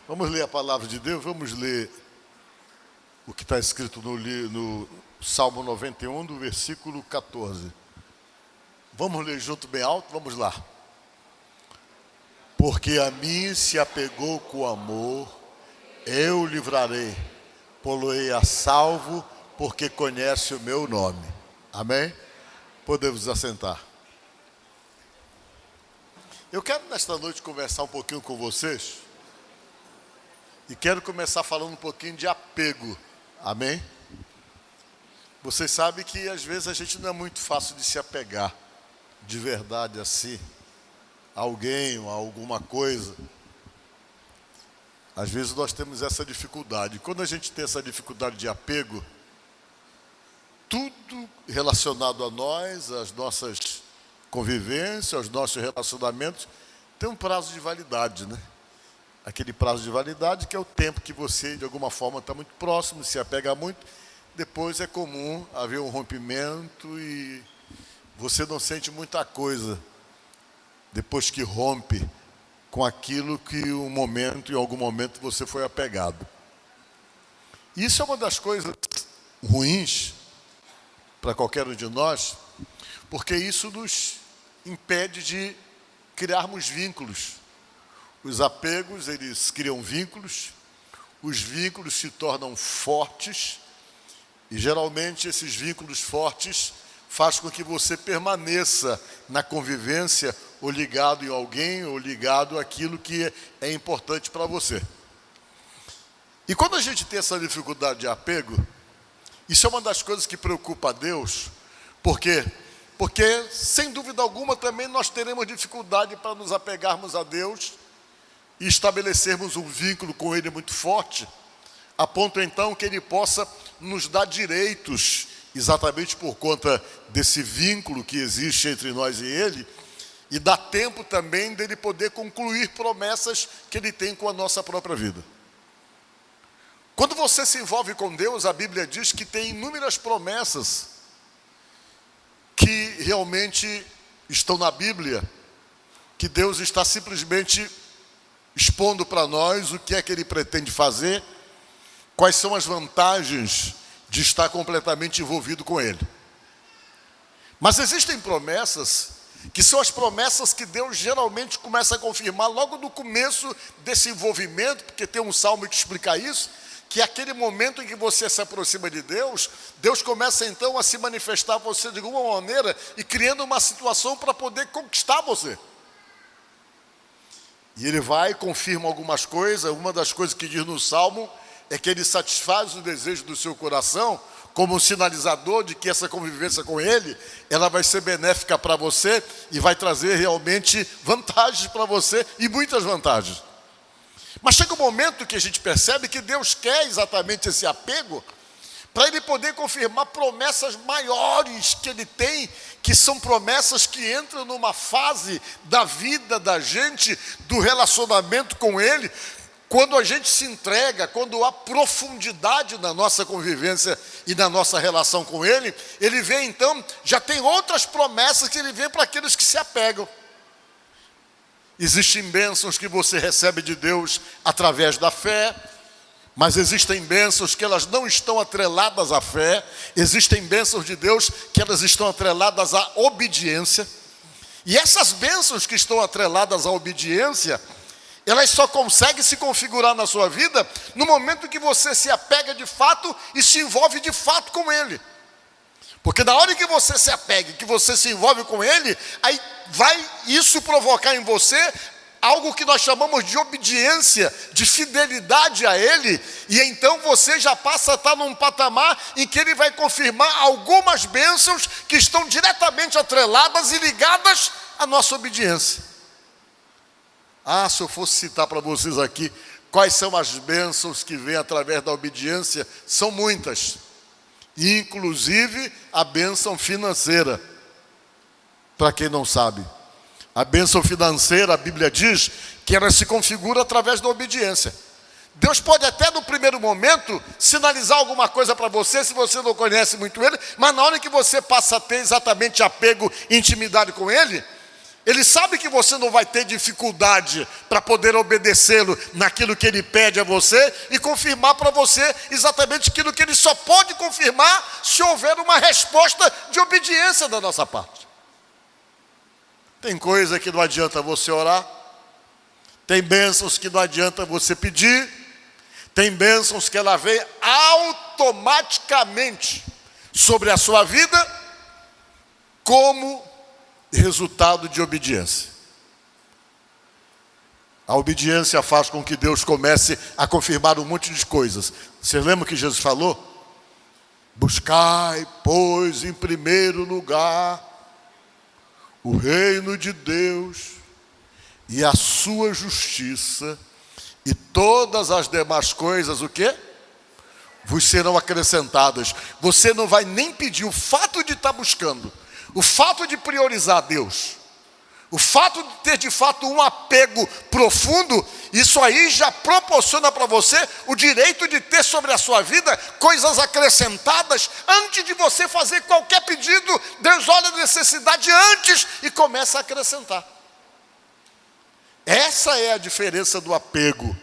Vamos ler a palavra de Deus, vamos ler o que está escrito no Salmo 91, do versículo 14. Vamos ler junto bem alto, vamos lá. Porque a mim se apegou com amor, eu o livrarei, pô-lo-ei a salvo, porque conhece o meu nome. Amém? Podemos assentar. Eu quero nesta noite conversar um pouquinho com vocês. E quero começar falando um pouquinho de apego. Amém? Vocês sabem que às vezes a gente não é muito fácil de se apegar de verdade assim a alguém ou a alguma coisa. Às vezes nós temos essa dificuldade. Quando a gente tem essa dificuldade de apego, tudo relacionado a nós, as nossas convivências, aos nossos relacionamentos, tem um prazo de validade, né? Aquele prazo de validade que é o tempo que você, de alguma forma, está muito próximo, se apega muito. Depois é comum haver um rompimento e você não sente muita coisa depois que rompe com aquilo que em algum momento você foi apegado. Isso é uma das coisas ruins para qualquer um de nós, porque isso nos impede de criarmos vínculos. Os apegos, eles criam vínculos, os vínculos se tornam fortes, e geralmente esses vínculos fortes fazem com que você permaneça na convivência, ou ligado em alguém, ou ligado àquilo que é importante para você. E quando a gente tem essa dificuldade de apego, isso é uma das coisas que preocupa a Deus. Por quê? Porque, sem dúvida alguma, também nós teremos dificuldade para nos apegarmos a Deus e estabelecermos um vínculo com Ele muito forte, a ponto então que Ele possa nos dar direitos, exatamente por conta desse vínculo que existe entre nós e Ele, e dá tempo também dele poder concluir promessas que Ele tem com a nossa própria vida. Quando você se envolve com Deus, a Bíblia diz que tem inúmeras promessas que realmente estão na Bíblia, que Deus está simplesmente expondo para nós o que é que Ele pretende fazer, quais são as vantagens de estar completamente envolvido com Ele. Mas existem promessas que são as promessas que Deus geralmente começa a confirmar logo no começo desse envolvimento, porque tem um salmo que explica isso, que é aquele momento em que você se aproxima de Deus, Deus começa então a se manifestar a você de alguma maneira e criando uma situação para poder conquistar você. E Ele vai e confirma algumas coisas. Uma das coisas que diz no Salmo é que Ele satisfaz o desejo do seu coração como um sinalizador de que essa convivência com Ele, ela vai ser benéfica para você e vai trazer realmente vantagens para você e muitas vantagens. Mas chega um momento que a gente percebe que Deus quer exatamente esse apego para Ele poder confirmar promessas maiores que Ele tem, que são promessas que entram numa fase da vida da gente, do relacionamento com Ele, quando a gente se entrega, quando há profundidade na nossa convivência e na nossa relação com Ele, Ele vem então, já tem outras promessas que Ele vem para aqueles que se apegam. Existem bênçãos que você recebe de Deus através da fé, mas existem bênçãos que elas não estão atreladas à fé, existem bênçãos de Deus que elas estão atreladas à obediência, e essas bênçãos que estão atreladas à obediência, elas só conseguem se configurar na sua vida no momento que você se apega de fato e se envolve de fato com Ele. Porque na hora que você se apega, que você se envolve com Ele, aí vai isso provocar em você algo que nós chamamos de obediência, de fidelidade a Ele, e então você já passa a estar num patamar em que Ele vai confirmar algumas bênçãos que estão diretamente atreladas e ligadas à nossa obediência. Se eu fosse citar para vocês aqui quais são as bênçãos que vêm através da obediência, são muitas. Inclusive a bênção financeira. Para quem não sabe, a bênção financeira, a Bíblia diz que ela se configura através da obediência. Deus pode até no primeiro momento sinalizar alguma coisa para você, se você não conhece muito Ele, mas na hora que você passa a ter exatamente apego e intimidade com Ele, Ele sabe que você não vai ter dificuldade para poder obedecê-lo naquilo que ele pede a você e confirmar para você exatamente aquilo que ele só pode confirmar se houver uma resposta de obediência da nossa parte. Tem coisa que não adianta você orar, tem bênçãos que não adianta você pedir, tem bênçãos que ela vem automaticamente sobre a sua vida como resultado de obediência. A obediência faz com que Deus comece a confirmar um monte de coisas. Vocês lembram que Jesus falou? Buscai, pois, em primeiro lugar o reino de Deus e a sua justiça, e todas as demais coisas, o quê? Vos serão acrescentadas. Você não vai nem pedir. O fato de estar buscando, o fato de priorizar Deus, o fato de ter de fato um apego profundo, isso aí já proporciona para você o direito de ter sobre a sua vida coisas acrescentadas antes de você fazer qualquer pedido. Deus olha a necessidade antes e começa a acrescentar. Essa é a diferença do apego.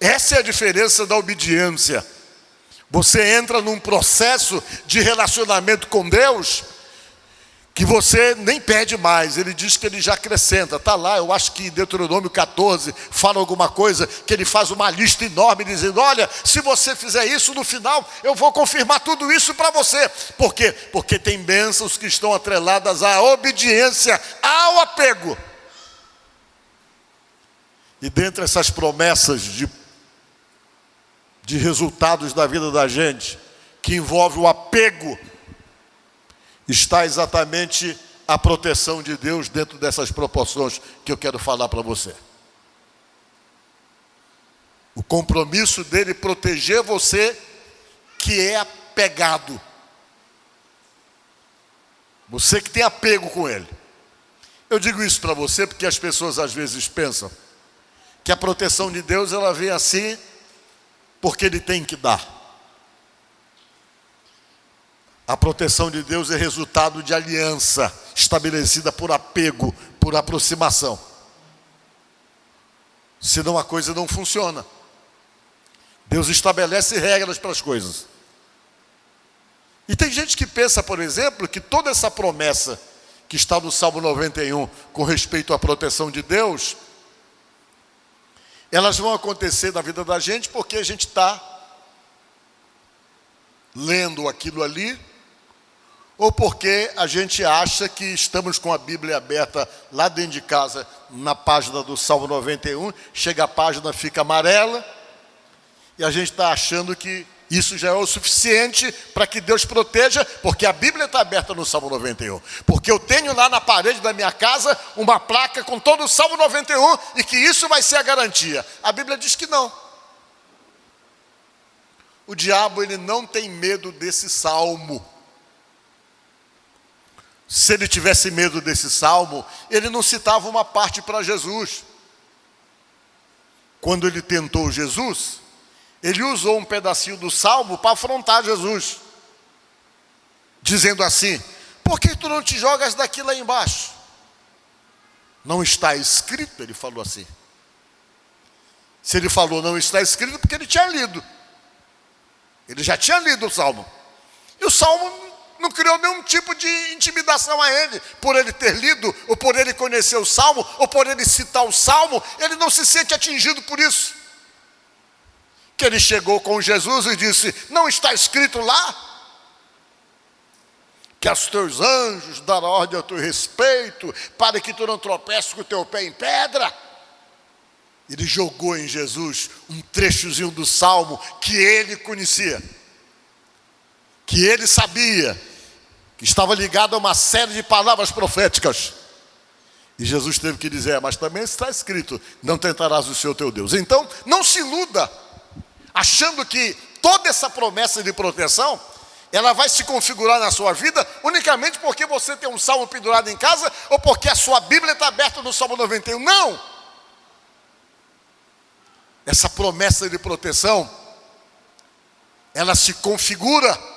Essa é a diferença da obediência. Você entra num processo de relacionamento com Deus que você nem pede mais, ele diz que ele já acrescenta. Está lá, eu acho que em Deuteronômio 14 fala alguma coisa, que ele faz uma lista enorme dizendo, olha, se você fizer isso no final, eu vou confirmar tudo isso para você. Por quê? Porque tem bênçãos que estão atreladas à obediência, ao apego. E dentre essas promessas de resultados da vida da gente, que envolve o apego, está exatamente a proteção de Deus dentro dessas proporções que eu quero falar para você. O compromisso dele proteger você que é apegado. Você que tem apego com ele. Eu digo isso para você porque as pessoas às vezes pensam que a proteção de Deus ela vem assim porque ele tem que dar. A proteção de Deus é resultado de aliança estabelecida por apego, por aproximação. Senão a coisa não funciona. Deus estabelece regras para as coisas. E tem gente que pensa, por exemplo, que toda essa promessa que está no Salmo 91 com respeito à proteção de Deus, elas vão acontecer na vida da gente porque a gente está lendo aquilo ali, ou porque a gente acha que estamos com a Bíblia aberta lá dentro de casa, na página do Salmo 91, chega a página, fica amarela, e a gente está achando que isso já é o suficiente para que Deus proteja, porque a Bíblia está aberta no Salmo 91. Porque eu tenho lá na parede da minha casa uma placa com todo o Salmo 91 e que isso vai ser a garantia. A Bíblia diz que não. O diabo, ele não tem medo desse salmo. Se ele tivesse medo desse salmo, ele não citava uma parte para Jesus. Quando ele tentou Jesus, ele usou um pedacinho do salmo para afrontar Jesus, dizendo assim, por que tu não te jogas daqui lá embaixo? Não está escrito, ele falou assim. Se ele falou não está escrito, porque ele tinha lido. Ele já tinha lido o salmo. E o salmo não criou nenhum tipo de intimidação a ele, por ele ter lido, ou por ele conhecer o salmo, ou por ele citar o salmo, ele não se sente atingido por isso. Que ele chegou com Jesus e disse, não está escrito lá? Que aos teus anjos dará ordem ao teu respeito, para que tu não tropeces com o teu pé em pedra. Ele jogou em Jesus um trechozinho do salmo que ele conhecia, que ele sabia, que estava ligado a uma série de palavras proféticas. E Jesus teve que dizer, mas também está escrito, não tentarás o Senhor teu Deus. Então, não se iluda, achando que toda essa promessa de proteção, ela vai se configurar na sua vida unicamente porque você tem um salmo pendurado em casa, ou porque a sua Bíblia está aberta no Salmo 91. Não! Essa promessa de proteção, ela se configura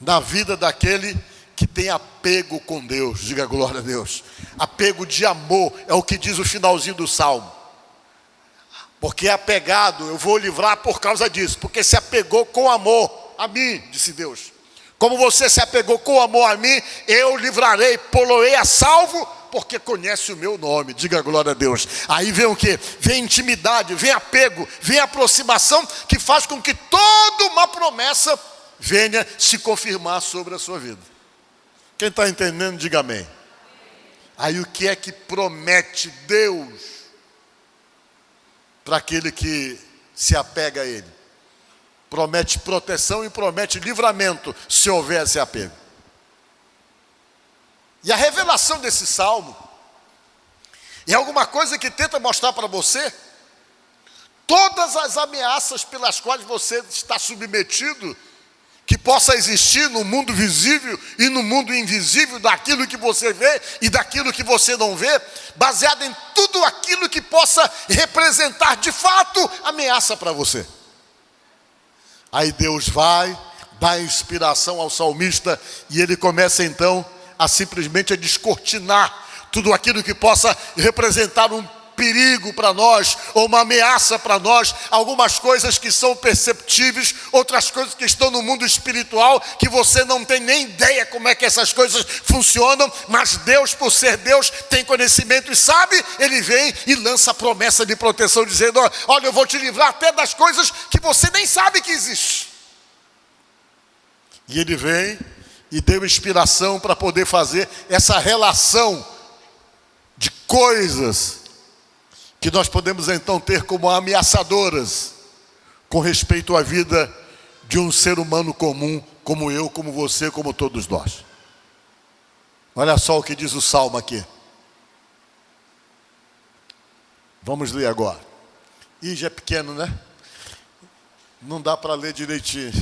na vida daquele que tem apego com Deus. Diga glória a Deus. Apego de amor, é o que diz o finalzinho do Salmo. Porque é apegado, eu vou livrar por causa disso, porque se apegou com amor a mim, disse Deus. Como você se apegou com amor a mim, eu livrarei, poloei a salvo, porque conhece o meu nome. Diga glória a Deus. Aí vem o quê? Vem intimidade, vem apego, vem aproximação, que faz com que toda uma promessa venha se confirmar sobre a sua vida. Quem está entendendo, diga amém. Aí o que é que promete Deus para aquele que se apega a Ele? Promete proteção e promete livramento, se houver esse apego. E a revelação desse salmo é alguma coisa que tenta mostrar para você todas as ameaças pelas quais você está submetido, que possa existir no mundo visível e no mundo invisível, daquilo que você vê e daquilo que você não vê, baseado em tudo aquilo que possa representar de fato ameaça para você. Aí Deus vai, dá inspiração ao salmista e ele começa então a simplesmente descortinar tudo aquilo que possa representar um perigo para nós, ou uma ameaça para nós, algumas coisas que são perceptíveis, outras coisas que estão no mundo espiritual, que você não tem nem ideia como é que essas coisas funcionam, mas Deus, por ser Deus, tem conhecimento e sabe, Ele vem e lança a promessa de proteção, dizendo, olha, eu vou te livrar até das coisas que você nem sabe que existem. E Ele vem e deu inspiração para poder fazer essa relação de coisas que nós podemos então ter como ameaçadoras com respeito à vida de um ser humano comum, como eu, como você, como todos nós. Olha só o que diz o Salmo aqui. Vamos ler agora. Ih, já é pequeno, né? Não dá para ler direitinho.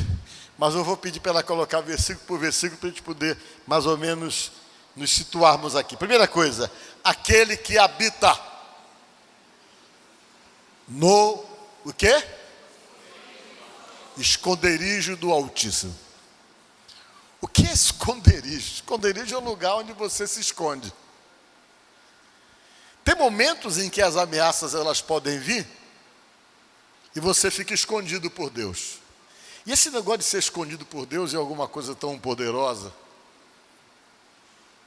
Mas eu vou pedir para ela colocar versículo por versículo para a gente poder mais ou menos nos situarmos aqui. Primeira coisa, aquele que habita no, o quê? Esconderijo do Altíssimo. O que é esconderijo? Esconderijo é o lugar onde você se esconde. Tem momentos em que as ameaças elas podem vir e você fica escondido por Deus. E esse negócio de ser escondido por Deus é alguma coisa tão poderosa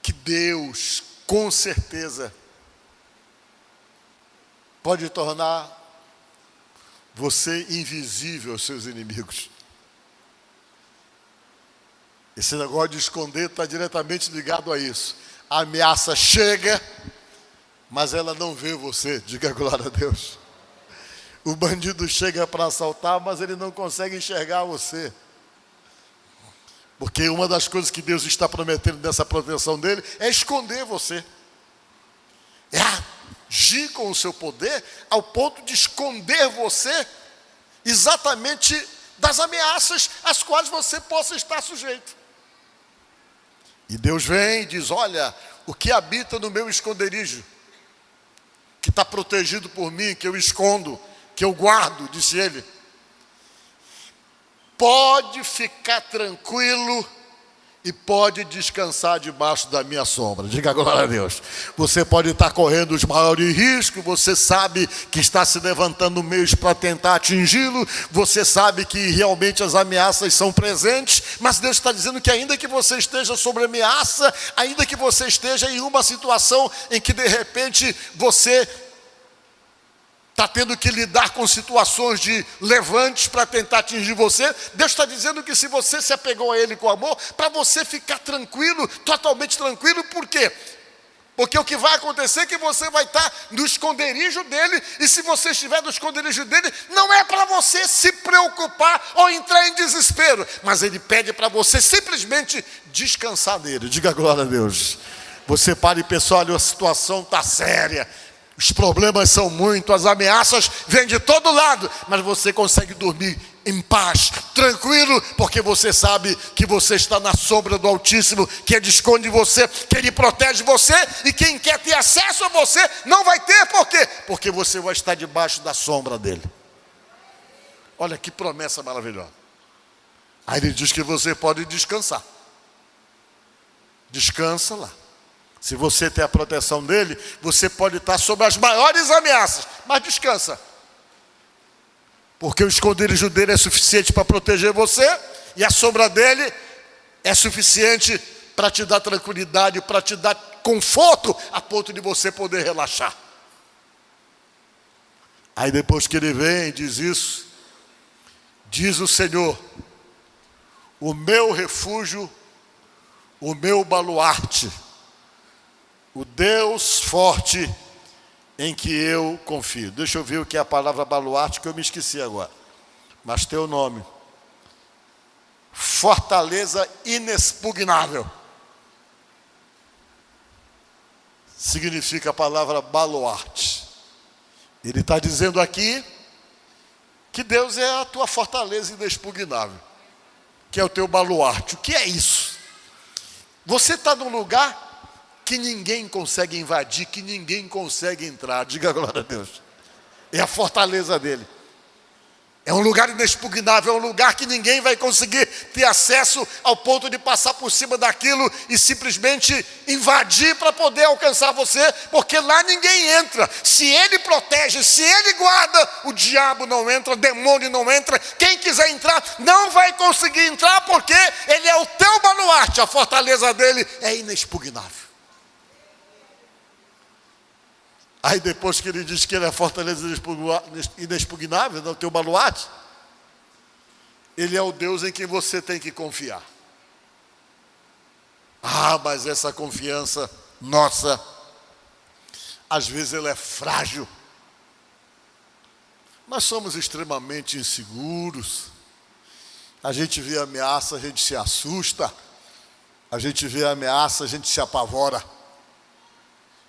que Deus, com certeza, pode tornar você invisível aos seus inimigos. Esse negócio de esconder está diretamente ligado a isso. A ameaça chega, mas ela não vê você. Diga glória a Deus. O bandido chega para assaltar, mas ele não consegue enxergar você. Porque uma das coisas que Deus está prometendo nessa proteção dele é esconder você. É agir com o seu poder ao ponto de esconder você exatamente das ameaças às quais você possa estar sujeito. E Deus vem e diz, olha, o que habita no meu esconderijo, que está protegido por mim, que eu escondo, que eu guardo, disse ele, pode ficar tranquilo e pode descansar debaixo da minha sombra. Diga glória a Deus. Você pode estar correndo os maiores riscos, você sabe que está se levantando meios para tentar atingi-lo, você sabe que realmente as ameaças são presentes, mas Deus está dizendo que ainda que você esteja sob ameaça, ainda que você esteja em uma situação em que de repente você está tendo que lidar com situações de levantes para tentar atingir você, Deus está dizendo que se você se apegou a Ele com amor, para você ficar tranquilo, totalmente tranquilo, por quê? Porque o que vai acontecer é que você vai estar no esconderijo dEle, e se você estiver no esconderijo dEle, não é para você se preocupar ou entrar em desespero, mas Ele pede para você simplesmente descansar nele. Diga glória a Deus. Você para e pensa, olha, a situação está séria, os problemas são muitos, as ameaças vêm de todo lado, mas você consegue dormir em paz, tranquilo, porque você sabe que você está na sombra do Altíssimo, que Ele esconde você, que Ele protege você, e quem quer ter acesso a você não vai ter, por quê? Porque você vai estar debaixo da sombra dEle. Olha que promessa maravilhosa. Aí Ele diz que você pode descansar. Descansa lá. Se você tem a proteção dele, você pode estar sob as maiores ameaças, mas descansa. Porque o esconderijo dele é suficiente para proteger você, e a sombra dele é suficiente para te dar tranquilidade, para te dar conforto, a ponto de você poder relaxar. Aí depois que ele vem e diz isso, diz o Senhor: o meu refúgio, o meu baluarte, o Deus forte em que eu confio. Deixa eu ver o que é a palavra baluarte, que eu me esqueci agora. Mas tem o nome. Fortaleza inexpugnável. Significa a palavra baluarte. Ele está dizendo aqui que Deus é a tua fortaleza inexpugnável, que é o teu baluarte. O que é isso? Você está num lugar que ninguém consegue invadir, que ninguém consegue entrar. Diga glória a Deus. É a fortaleza dele. É um lugar inexpugnável, é um lugar que ninguém vai conseguir ter acesso ao ponto de passar por cima daquilo e simplesmente invadir para poder alcançar você, porque lá ninguém entra. Se ele protege, se ele guarda, o diabo não entra, o demônio não entra. Quem quiser entrar não vai conseguir entrar, porque ele é o teu baluarte, a fortaleza dele é inexpugnável. Aí depois que ele diz que ele é a fortaleza inexpugnável, no teu baluarte, ele é o Deus em quem você tem que confiar. Ah, mas essa confiança nossa, às vezes ela é frágil. Nós somos extremamente inseguros. A gente vê ameaça, a gente se assusta. A gente vê ameaça, a gente se apavora.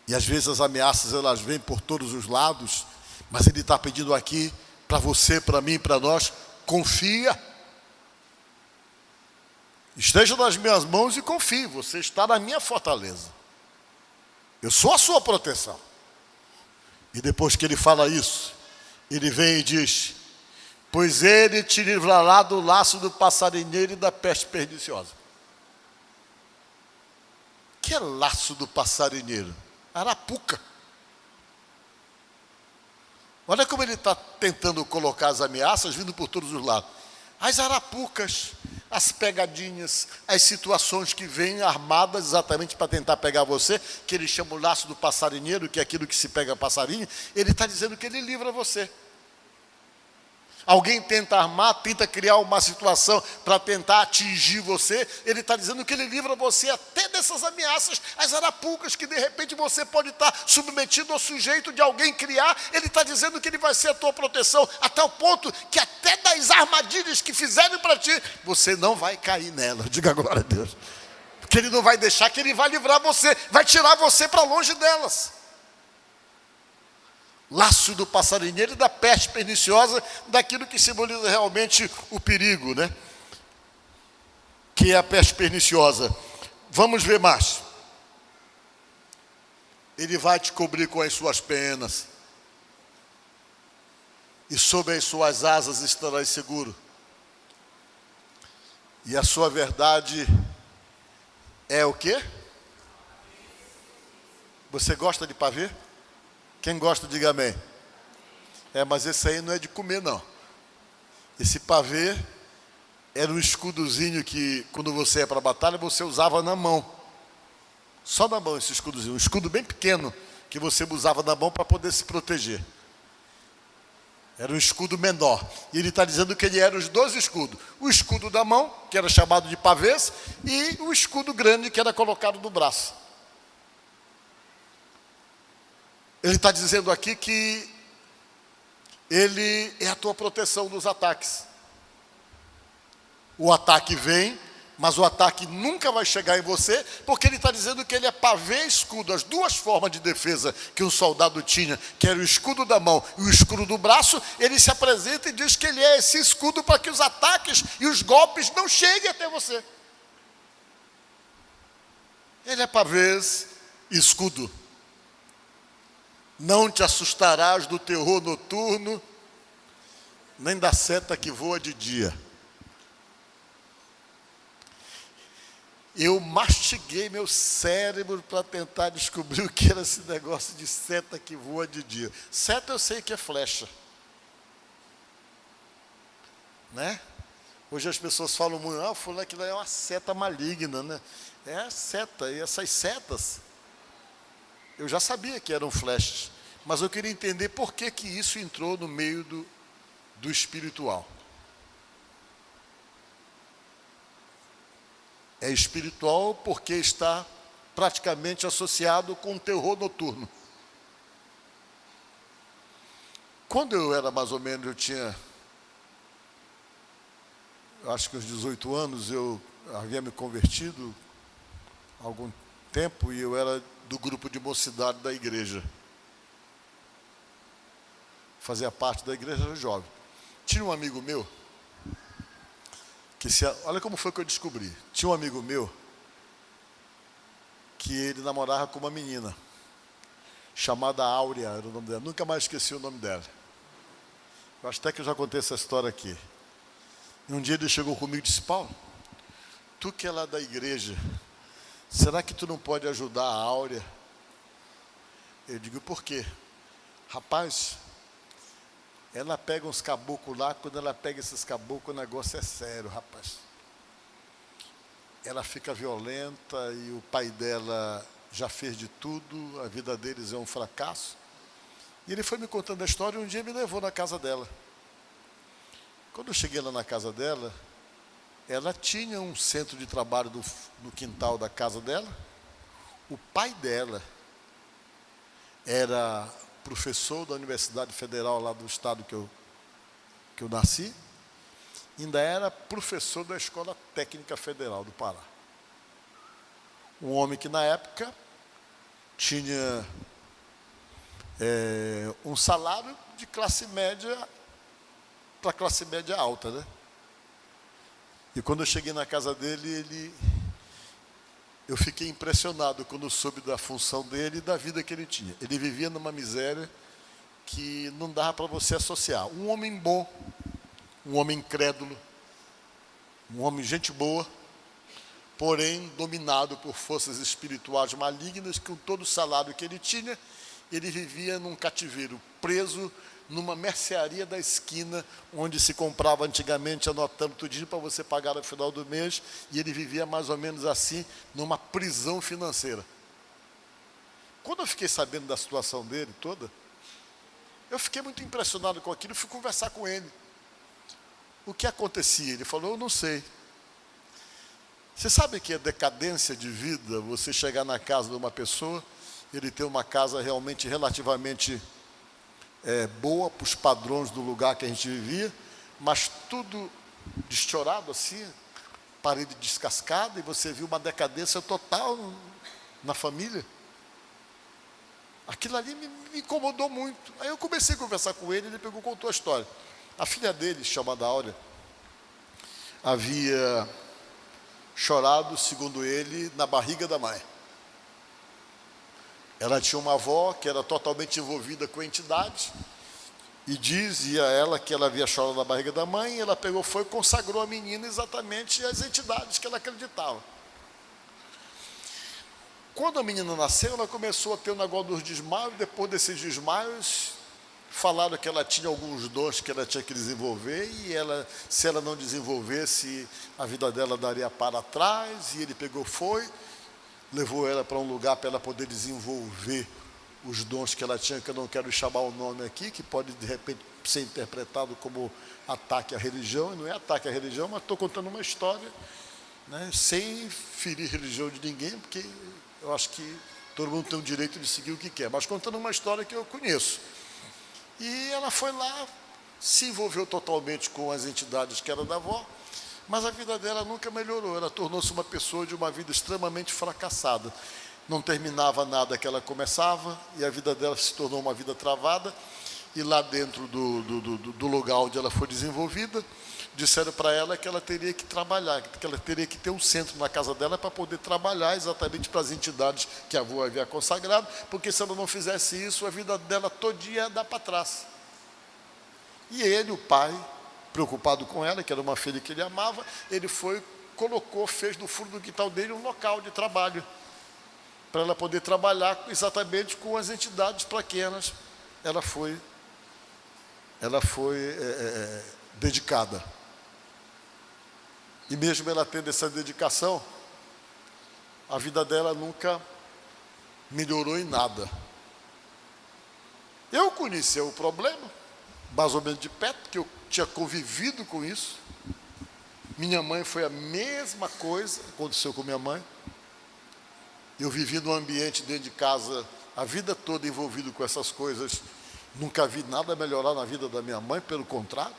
E às vezes as ameaças elas vêm por todos os lados, mas ele está pedindo aqui para você, para mim, para nós: confia. Esteja nas minhas mãos e confie, você está na minha fortaleza. Eu sou a sua proteção. E depois que ele fala isso, ele vem e diz: pois ele te livrará do laço do passarinheiro e da peste perniciosa. O que é laço do passarinheiro? Arapuca. Olha como ele está tentando colocar as ameaças vindo por todos os lados. As arapucas, as pegadinhas, as situações que vêm armadas exatamente para tentar pegar você, que ele chama o laço do passarinheiro, que é aquilo que se pega passarinho. Ele está dizendo que ele livra você. Alguém tenta armar, tenta criar uma situação para tentar atingir você. Ele está dizendo que ele livra você até dessas ameaças, as arapucas que de repente você pode estar submetido ao sujeito de alguém criar. Ele está dizendo que ele vai ser a tua proteção, até o ponto que até das armadilhas que fizerem para ti, você não vai cair nela. Diga glória a Deus. Porque ele não vai deixar, que ele vai livrar você, vai tirar você para longe delas. Laço do passarinheiro e da peste perniciosa, daquilo que simboliza realmente o perigo, né? Que é a peste perniciosa. Vamos ver mais. Ele vai te cobrir com as suas penas, e sob as suas asas estarás seguro. E a sua verdade é o quê? Você gosta de pavê? Quem gosta, diga amém. Mas esse aí não é de comer, não. Esse pavê era um escudozinho que, quando você ia para a batalha, você usava na mão. Só na mão esse escudozinho. Um escudo bem pequeno que você usava na mão para poder se proteger. Era um escudo menor. E ele está dizendo que ele era os dois escudos. O escudo da mão, que era chamado de pavês, e o escudo grande, que era colocado no braço. Ele está dizendo aqui que ele é a tua proteção dos ataques. O ataque vem, mas o ataque nunca vai chegar em você, porque ele está dizendo que ele é pavê e escudo, as duas formas de defesa que um soldado tinha, que era o escudo da mão e o escudo do braço. Ele se apresenta e diz que ele é esse escudo para que os ataques e os golpes não cheguem até você. Ele é pavês e escudo. Não te assustarás do terror noturno, nem da seta que voa de dia. Eu mastiguei meu cérebro para tentar descobrir o que era esse negócio de seta que voa de dia. Seta eu sei que é flecha, né? Hoje as pessoas falam muito, fulano, aquilo é uma seta maligna, né? É a seta, e essas setas, eu já sabia que eram flechas, mas eu queria entender por que que isso entrou no meio do espiritual. É espiritual porque está praticamente associado com o terror noturno. Quando eu era mais ou menos, eu acho que uns 18 anos, eu havia me convertido há algum tempo e eu era do grupo de mocidade da igreja. Fazia parte da igreja jovem. Tinha um amigo meu, olha como foi que eu descobri. Tinha um amigo meu que ele namorava com uma menina chamada Áurea, era o nome dela. Nunca mais esqueci o nome dela. Eu acho até que eu já contei essa história aqui. E um dia ele chegou comigo e disse: Paulo, tu que é lá da igreja, será que tu não pode ajudar a Áurea? Eu digo: por quê? Rapaz, ela pega uns caboclos lá, quando ela pega esses caboclos, o negócio é sério, rapaz. Ela fica violenta e o pai dela já fez de tudo, a vida deles é um fracasso. E ele foi me contando a história e um dia me levou na casa dela. Quando eu cheguei lá na casa dela, ela tinha um centro de trabalho no quintal da casa dela. O pai dela era professor da Universidade Federal lá do estado que eu nasci. Ainda era professor da Escola Técnica Federal do Pará. Um homem que na época tinha um salário de classe média para classe média alta, né? E quando eu cheguei na casa dele, eu fiquei impressionado quando eu soube da função dele e da vida que ele tinha. Ele vivia numa miséria que não dava para você associar. Um homem bom, um homem incrédulo, um homem gente boa, porém dominado por forças espirituais malignas, com todo o salário que ele tinha, ele vivia num cativeiro, preso numa mercearia da esquina, onde se comprava antigamente, anotando tudinho para você pagar no final do mês, e ele vivia mais ou menos assim, numa prisão financeira. Quando eu fiquei sabendo da situação dele toda, eu fiquei muito impressionado com aquilo e fui conversar com ele. O que acontecia? Ele falou: eu não sei. Você sabe que é decadência de vida você chegar na casa de uma pessoa, ele ter uma casa realmente relativamente boa para os padrões do lugar que a gente vivia, mas tudo destorado assim, parede descascada, e você viu uma decadência total na família. Aquilo ali me incomodou muito. Aí eu comecei a conversar com ele, ele contou a história. A filha dele, chamada Áurea, havia chorado, segundo ele, na barriga da mãe. Ela tinha uma avó que era totalmente envolvida com entidades, e dizia ela que ela havia chorado na barriga da mãe, e ela foi e consagrou a menina exatamente às entidades que ela acreditava. Quando a menina nasceu, ela começou a ter o negócio dos desmaios. Depois desses desmaios, falaram que ela tinha alguns dons que ela tinha que desenvolver, e se ela não desenvolvesse, a vida dela daria para trás. E ele levou ela para um lugar para ela poder desenvolver os dons que ela tinha, que eu não quero chamar o nome aqui, que pode de repente ser interpretado como ataque à religião, e não é ataque à religião, mas estou contando uma história, né, sem ferir a religião de ninguém, porque eu acho que todo mundo tem o direito de seguir o que quer, mas contando uma história que eu conheço. E ela foi lá, se envolveu totalmente com as entidades que eram da avó, mas a vida dela nunca melhorou. Ela tornou-se uma pessoa de uma vida extremamente fracassada. Não terminava nada que ela começava, e a vida dela se tornou uma vida travada. E lá dentro do lugar onde ela foi desenvolvida, disseram para ela que ela teria que trabalhar, que ela teria que ter um centro na casa dela para poder trabalhar exatamente para as entidades que a avó havia consagrado, porque se ela não fizesse isso, a vida dela todinha ia dar para trás. E ele, o pai, preocupado com ela, que era uma filha que ele amava, ele foi fez no fundo do quintal dele um local de trabalho, para ela poder trabalhar exatamente com as entidades pequenas. Ela foi dedicada. E mesmo ela tendo essa dedicação, a vida dela nunca melhorou em nada. Eu conhecia o problema, mais ou menos de perto, porque eu tinha convivido com isso. Minha mãe foi a mesma coisa, aconteceu com minha mãe. Eu vivi num ambiente dentro de casa, a vida toda envolvido com essas coisas. Nunca vi nada melhorar na vida da minha mãe, pelo contrário.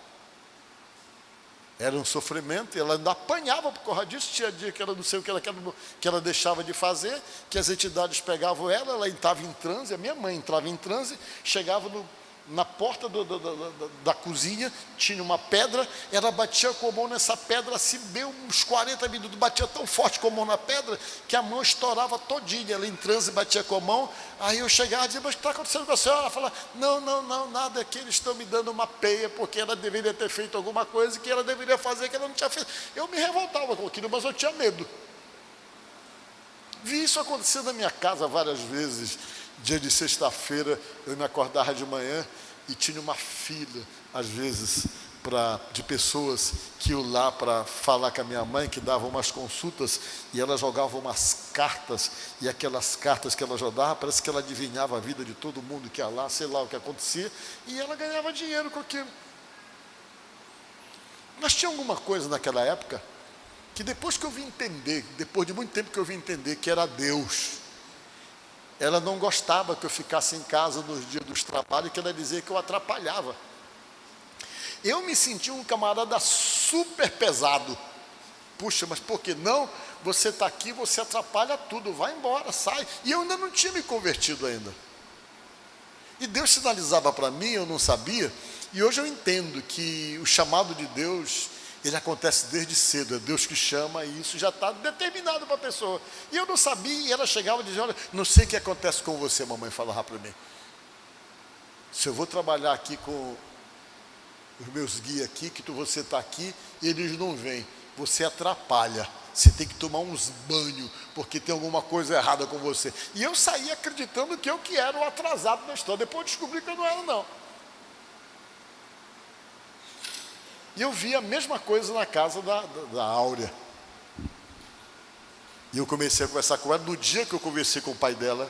Era um sofrimento, e ela ainda apanhava por causa disso. Tinha dia que ela não sei o que ela deixava de fazer, que as entidades pegavam ela entrava em transe, a minha mãe entrava em transe, chegava na porta da cozinha, tinha uma pedra, ela batia com a mão nessa pedra, assim, bem uns 40 minutos, batia tão forte com a mão na pedra, que a mão estourava todinha, ela em transe batia com a mão. Aí eu chegava e dizia: mas o que está acontecendo com a senhora? Ela falava: não, nada, é que eles estão me dando uma peia, porque ela deveria ter feito alguma coisa que ela deveria fazer, que ela não tinha feito. Eu me revoltava com aquilo, mas eu tinha medo. Vi isso acontecer na minha casa várias vezes. Dia de sexta-feira, eu me acordava de manhã e tinha uma fila, às vezes, de pessoas que iam lá para falar com a minha mãe, que davam umas consultas, e ela jogava umas cartas, e aquelas cartas que ela jogava, parece que ela adivinhava a vida de todo mundo que ia lá, sei lá o que acontecia, e ela ganhava dinheiro com aquilo. Mas tinha alguma coisa naquela época, que depois que eu vim entender, depois de muito tempo que eu vim entender que era Deus, ela não gostava que eu ficasse em casa nos dias dos trabalhos, que ela dizia que eu atrapalhava. Eu me senti um camarada super pesado. Puxa, mas por que não? Você está aqui, você atrapalha tudo, vai embora, sai. E eu ainda não tinha me convertido ainda. E Deus sinalizava para mim, eu não sabia, e hoje eu entendo que o chamado de Deus, ele acontece desde cedo, é Deus que chama, e isso já está determinado para a pessoa. E eu não sabia, e ela chegava e dizia: olha, não sei o que acontece com você, mamãe falava para mim. Se eu vou trabalhar aqui com os meus guias aqui, que você está aqui, e eles não vêm, você atrapalha, você tem que tomar uns banhos, porque tem alguma coisa errada com você. E eu saí acreditando que eu que era o atrasado da história, depois eu descobri que eu não era, não. E eu vi a mesma coisa na casa da Áurea. E eu comecei a conversar com ela. No dia que eu conversei com o pai dela,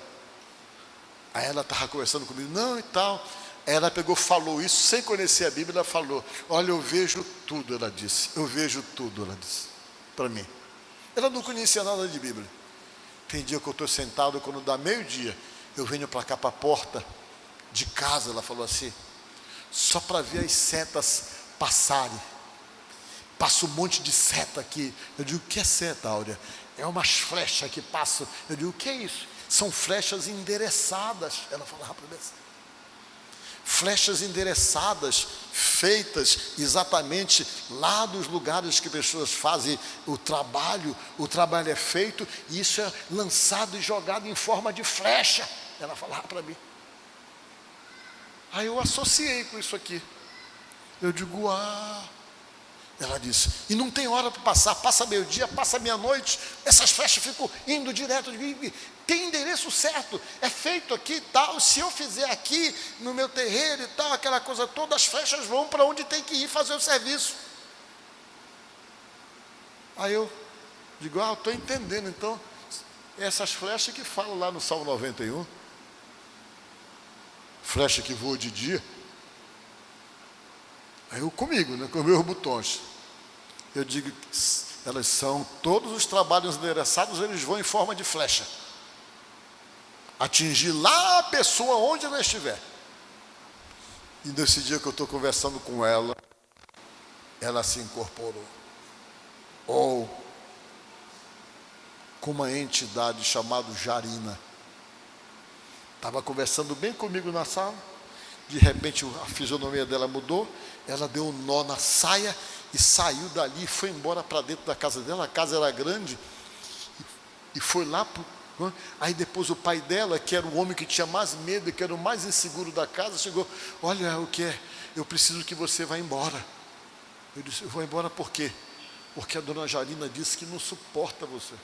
aí ela estava conversando comigo, não e tal. Aí ela pegou, falou isso, sem conhecer a Bíblia, ela falou: olha, eu vejo tudo, ela disse. Eu vejo tudo, ela disse, para mim. Ela não conhecia nada de Bíblia. Tem dia que eu estou sentado, quando dá meio-dia, eu venho para cá, para a porta de casa, ela falou assim, só para ver as setas passarem. Passa um monte de seta aqui. Eu digo: o que é seta, Áurea? É umas flechas que passam. Eu digo: o que é isso? São flechas endereçadas. Ela falava para mim: flechas endereçadas, feitas exatamente lá dos lugares que pessoas fazem o trabalho é feito, e isso é lançado e jogado em forma de flecha. Ela falava para mim. Aí eu associei com isso aqui. Eu digo: ela disse: e não tem hora para passar, passa meio-dia, passa meia-noite, essas flechas ficam indo direto, tem endereço certo, é feito aqui e tal, se eu fizer aqui no meu terreiro e tal, aquela coisa toda, as flechas vão para onde tem que ir fazer o serviço. Aí eu digo: eu estou entendendo, então, essas flechas que falam lá no Salmo 91, flecha que voa de dia. Aí eu comigo, né, com meus botões, eu digo: elas são, todos os trabalhos endereçados, eles vão em forma de flecha, atingir lá a pessoa onde ela estiver. E nesse dia que eu estou conversando com ela, ela se incorporou, ou com uma entidade chamada Jarina. Estava conversando bem comigo na sala, de repente a fisionomia dela mudou, ela deu um nó na saia e saiu dali e foi embora para dentro da casa dela. A casa era grande, e foi lá. Aí depois o pai dela, que era o homem que tinha mais medo, que era o mais inseguro da casa, chegou: olha, o que é? Eu preciso que você vá embora. Eu disse: eu vou embora por quê? porque a dona Jarina disse que não suporta você.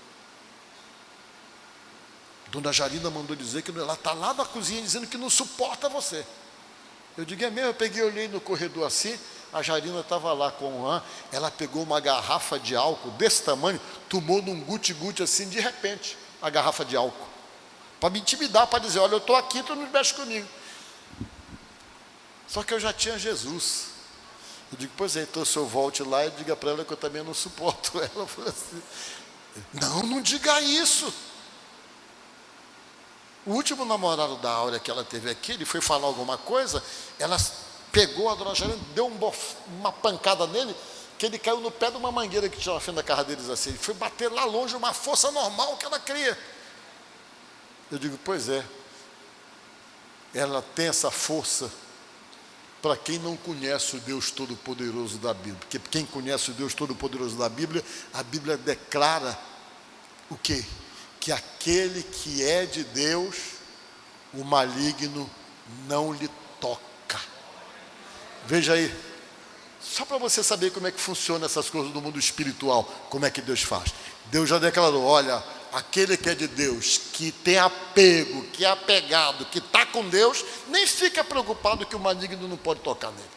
Dona Jarina mandou dizer que ela está lá na cozinha dizendo que não suporta você. Eu digo, é mesmo? Eu peguei, olhei no corredor assim, a Jarina estava lá com o Juan, ela pegou uma garrafa de álcool desse tamanho, tomou num guti-guti assim, de repente, a garrafa de álcool. Para me intimidar, para dizer, olha, eu estou aqui, tu não mexe comigo. Só que eu já tinha Jesus. Eu digo, pois é, então o senhor volte lá e diga para ela que eu também não suporto ela. Ela falou assim, não diga isso. O último namorado da Áurea que ela teve aqui, ele foi falar alguma coisa, ela pegou a dona Jarina, deu uma pancada nele, que ele caiu no pé de uma mangueira que tinha na frente da casa deles assim. Ele foi bater lá longe, uma força normal que ela cria. Eu digo, pois é, ela tem essa força para quem não conhece o Deus Todo-Poderoso da Bíblia. Porque quem conhece o Deus Todo-Poderoso da Bíblia, a Bíblia declara o quê? Que aquele que é de Deus, o maligno não lhe toca. Veja aí, só para você saber como é que funciona essas coisas do mundo espiritual, como é que Deus faz. Deus já declarou, olha, aquele que é de Deus, que tem apego, que é apegado, que está com Deus, nem fica preocupado que o maligno não pode tocar nele.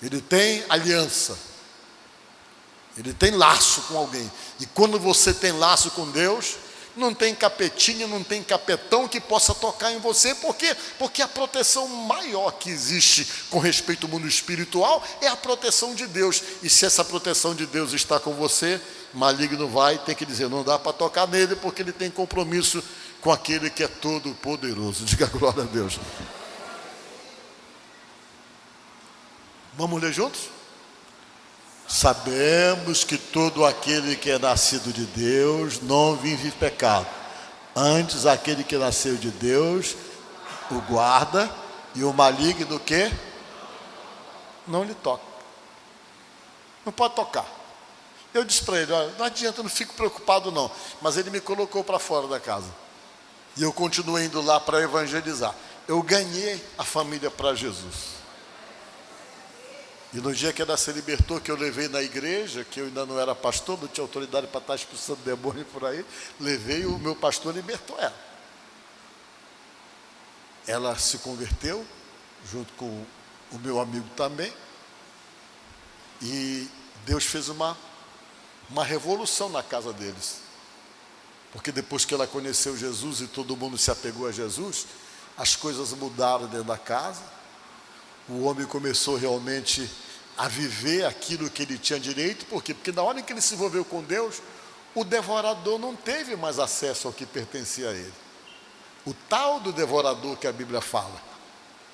Ele tem aliança. Ele tem laço com alguém. E quando você tem laço com Deus, não tem capetinha, não tem capetão que possa tocar em você. Por quê? Porque a proteção maior que existe com respeito ao mundo espiritual é a proteção de Deus. E se essa proteção de Deus está com você, maligno vai ter que dizer, não dá para tocar nele, porque ele tem compromisso com aquele que é todo poderoso. Diga glória a Deus. Vamos ler juntos? Sabemos que todo aquele que é nascido de Deus não vive pecado. Antes, aquele que nasceu de Deus o guarda, e o maligno que não lhe toca. Não pode tocar. Eu disse para ele, olha, não adianta, não fico preocupado não. Mas ele me colocou para fora da casa. E eu continuei indo lá para evangelizar. Eu ganhei a família para Jesus. E no dia que ela se libertou, que eu levei na igreja, que eu ainda não era pastor, não tinha autoridade para estar expulsando demônio por aí, levei e o meu pastor libertou ela. Ela se converteu, junto com o meu amigo também, e Deus fez uma revolução na casa deles. Porque depois que ela conheceu Jesus e todo mundo se apegou a Jesus, as coisas mudaram dentro da casa, o homem começou realmente a viver aquilo que ele tinha direito. Por quê? Porque na hora em que ele se envolveu com Deus, o devorador não teve mais acesso ao que pertencia a ele. O tal do devorador que a Bíblia fala,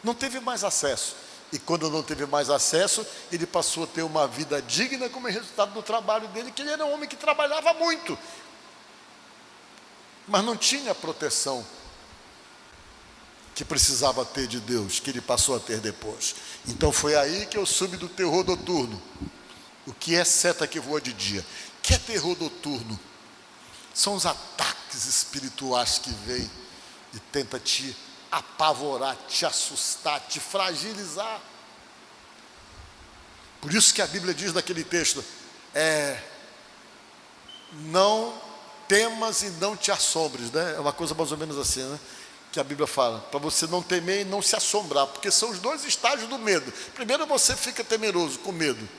não teve mais acesso. E quando não teve mais acesso, ele passou a ter uma vida digna como resultado do trabalho dele, que ele era um homem que trabalhava muito, mas não tinha proteção que precisava ter de Deus, que ele passou a ter depois. Então foi aí que eu soube do terror noturno. O que é seta que voa de dia? O que é terror noturno? São os ataques espirituais que vêm e tentam te apavorar, te assustar, te fragilizar. Por isso que a Bíblia diz naquele texto, não temas e não te assombres, né? É uma coisa mais ou menos assim, né? Que a Bíblia fala, para você não temer e não se assombrar, porque são os dois estágios do medo. Primeiro você fica temeroso, com medo.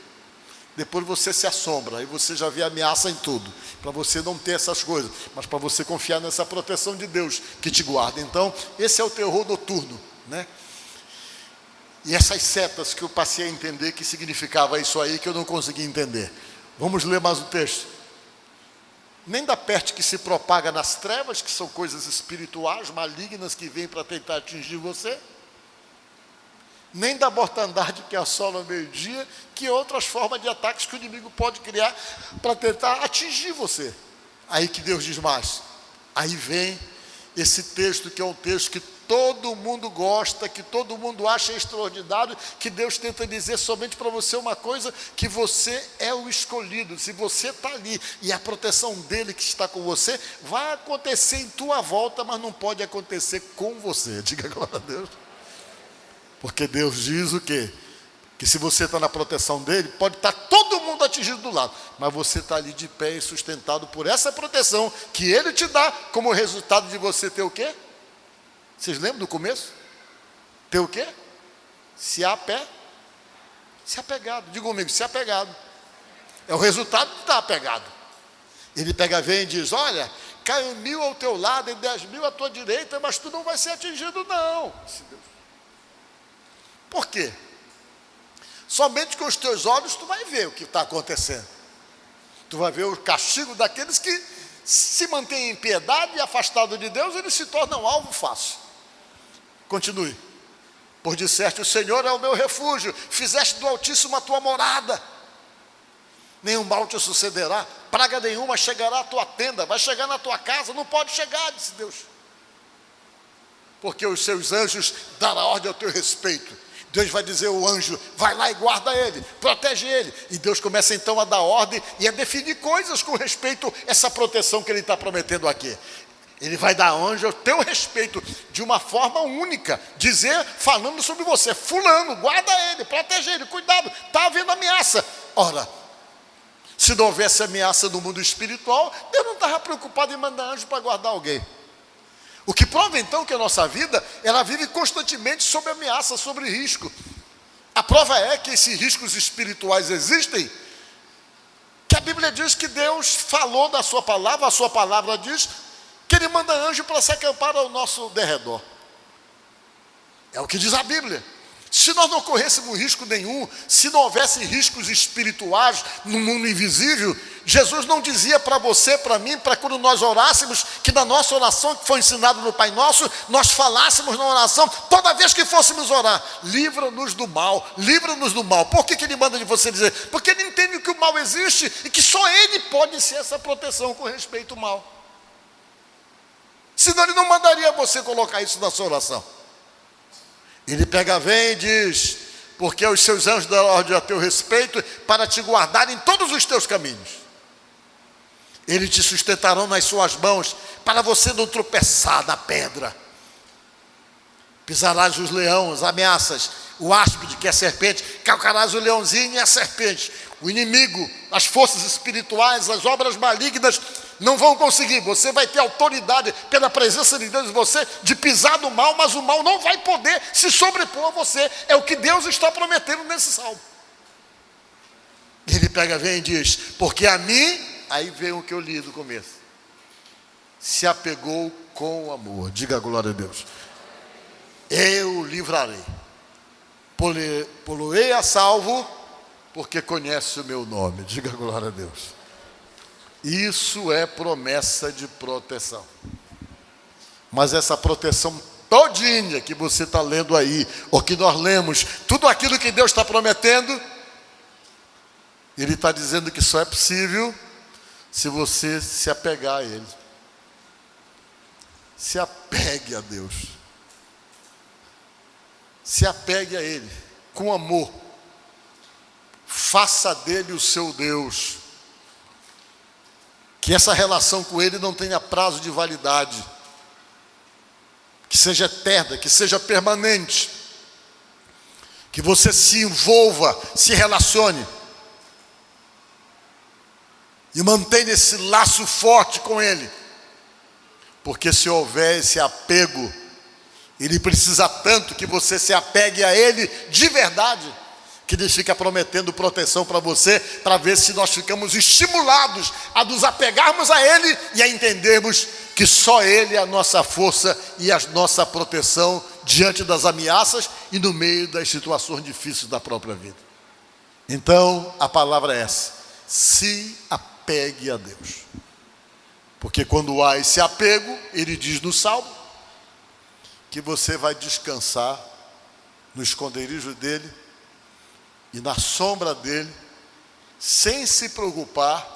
Depois você se assombra, aí você já vê ameaça em tudo. Para você não ter essas coisas, mas para você confiar nessa proteção de Deus que te guarda. Então, esse é o terror noturno, né? E essas setas que eu passei a entender que significava isso aí, que eu não consegui entender. Vamos ler mais o texto. Nem da peste que se propaga nas trevas, que são coisas espirituais, malignas, que vêm para tentar atingir você, nem da mortandade que assola ao meio-dia, que outras formas de ataques que o inimigo pode criar para tentar atingir você. Aí que Deus diz mais. Aí vem esse texto, que é um texto que todo mundo gosta, que todo mundo acha extraordinário, que Deus tenta dizer somente para você uma coisa, que você é o escolhido. Se você está ali e a proteção dele que está com você, vai acontecer em tua volta, mas não pode acontecer com você. Diga glória a Deus. Porque Deus diz o quê? Que se você está na proteção dele, pode estar todo mundo atingido do lado, mas você está ali de pé e sustentado por essa proteção que ele te dá, como resultado de você ter o quê? Vocês lembram do começo? Ter o quê? Se apegado. Diga comigo, se apegado. É o resultado de estar apegado. Ele vem e diz, olha, caiu 1000 ao teu lado e 10.000 à tua direita, mas tu não vai ser atingido não. Por quê? Somente com os teus olhos tu vai ver o que está acontecendo. Tu vai ver o castigo daqueles que se mantêm em piedade e afastados de Deus, eles se tornam alvo fácil. Continue. Por disseste, o Senhor é o meu refúgio, fizeste do Altíssimo a tua morada. Nenhum mal te sucederá, praga nenhuma chegará à tua tenda, vai chegar na tua casa, não pode chegar, disse Deus. Porque os seus anjos darão ordem ao teu respeito. Deus vai dizer ao anjo, vai lá e guarda ele, protege ele. E Deus começa então a dar ordem e a definir coisas com respeito a essa proteção que ele está prometendo aqui. Ele vai dar anjo ao teu respeito de uma forma única, dizer, falando sobre você, fulano, guarda ele, protege ele, cuidado, está havendo ameaça. Ora, se não houvesse ameaça no mundo espiritual, Deus não estava preocupado em mandar anjo para guardar alguém. O que prova então que a nossa vida, ela vive constantemente sob ameaça, sobre risco. A prova é que esses riscos espirituais existem, que a Bíblia diz que Deus falou da sua palavra, a sua palavra diz que ele manda anjo para se acampar ao nosso derredor. É o que diz a Bíblia. Se nós não corrêssemos risco nenhum, se não houvesse riscos espirituais no mundo invisível, Jesus não dizia para você, para mim, para quando nós orássemos, que na nossa oração que foi ensinado no Pai Nosso, nós falássemos na oração, toda vez que fôssemos orar, livra-nos do mal, livra-nos do mal. Por que ele manda de você dizer? Porque ele entende que o mal existe e que só ele pode ser essa proteção com respeito ao mal. Senão ele não mandaria você colocar isso na sua oração. Ele vem e diz, porque os seus anjos darão ordem a teu respeito para te guardar em todos os teus caminhos. Eles te sustentarão nas suas mãos, para você não tropeçar na pedra. Pisarás os leões, as ameaças, o áspide, que é a serpente, calcarás o leãozinho e a serpente. O inimigo, as forças espirituais, as obras malignas não vão conseguir. Você vai ter autoridade pela presença de Deus em você de pisar no mal, mas o mal não vai poder se sobrepor a você. É o que Deus está prometendo nesse salmo. Ele vem e diz, porque a mim, aí vem o que eu li do começo, se apegou com amor. Diga glória a Deus. Eu o livrarei, poloei a salvo, porque conhece o meu nome. Diga glória a Deus. Isso é promessa de proteção. Mas essa proteção todinha que você está lendo aí, ou que nós lemos, tudo aquilo que Deus está prometendo, Ele está dizendo que só é possível se você se apegar a Ele. Se apegue a Deus. Se apegue a Ele com amor. Faça dele o seu Deus. Que essa relação com Ele não tenha prazo de validade. Que seja eterna, que seja permanente. Que você se envolva, se relacione. E mantenha esse laço forte com Ele. Porque se houver esse apego, Ele precisa tanto que você se apegue a Ele de verdade, que Ele fica prometendo proteção para você, para ver se nós ficamos estimulados a nos apegarmos a Ele e a entendermos que só Ele é a nossa força e a nossa proteção diante das ameaças e no meio das situações difíceis da própria vida. Então, a palavra é essa: se apegue a Deus. Porque quando há esse apego, Ele diz no Salmo, que você vai descansar no esconderijo dEle e na sombra dEle, sem se preocupar,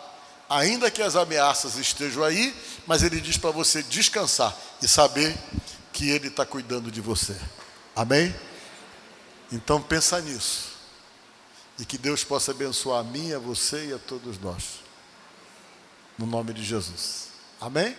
ainda que as ameaças estejam aí, mas Ele diz para você descansar e saber que Ele está cuidando de você. Amém? Então pensa nisso. E que Deus possa abençoar a mim, a você e a todos nós. No nome de Jesus. Amém?